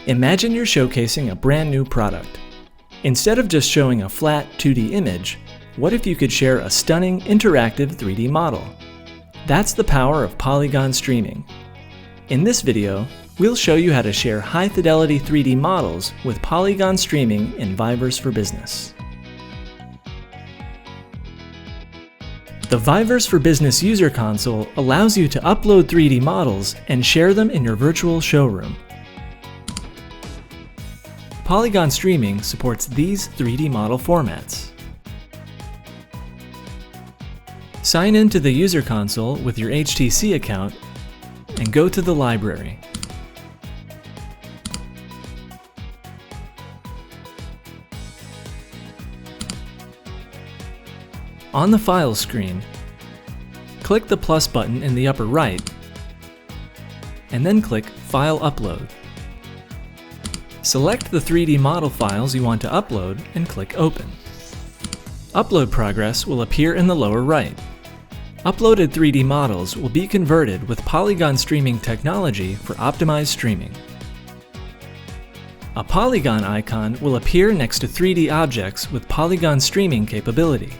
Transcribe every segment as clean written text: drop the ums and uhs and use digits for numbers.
Imagine you're showcasing a brand new product. Instead of just showing a flat 2D image, what if you could share a stunning interactive 3D model? That's the power of Polygon Streaming. In this video, we'll show you how to share high-fidelity 3D models with Polygon Streaming in VIVERSE for Business. The VIVERSE for Business user console allows you to upload 3D models and share them in your virtual showroom. Polygon Streaming supports these 3D model formats. Sign in to the user console with your HTC account and go to the library. On the File screen, click the plus button in the upper right, and then click File Upload. Select the 3D model files you want to upload and click Open. Upload progress will appear in the lower right. Uploaded 3D models will be converted with Polygon Streaming technology for optimized streaming. A polygon icon will appear next to 3D objects with Polygon Streaming capability.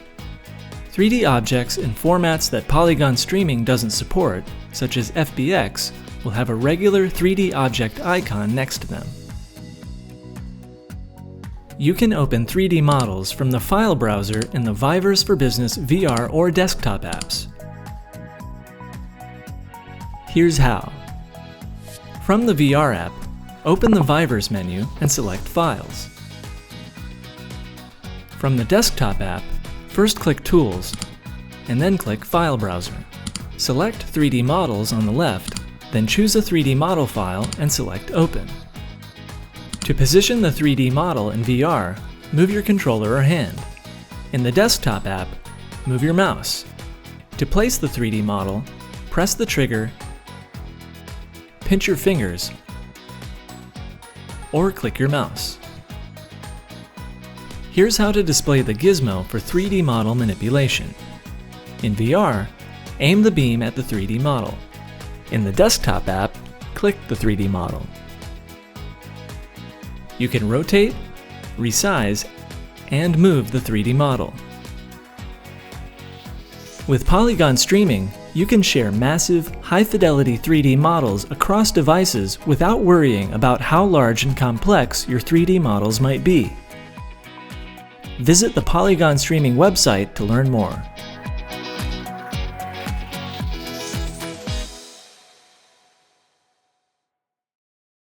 3D objects in formats that Polygon Streaming doesn't support, such as FBX, will have a regular 3D object icon next to them. You can open 3D models from the file browser in the VIVERSE for Business VR or desktop apps. Here's how. From the VR app, open the VIVERSE menu and select Files. From the desktop app, first click Tools, and then click File Browser. Select 3D Models on the left, then choose a 3D model file and select Open. To position the 3D model in VR, move your controller or hand. In the desktop app, move your mouse. To place the 3D model, press the trigger, pinch your fingers, or click your mouse. Here's how to display the gizmo for 3D model manipulation. In VR, aim the beam at the 3D model. In the desktop app, click the 3D model. You can rotate, resize, and move the 3D model. With Polygon Streaming, you can share massive, high-fidelity 3D models across devices without worrying about how large and complex your 3D models might be. Visit the Polygon Streaming website to learn more.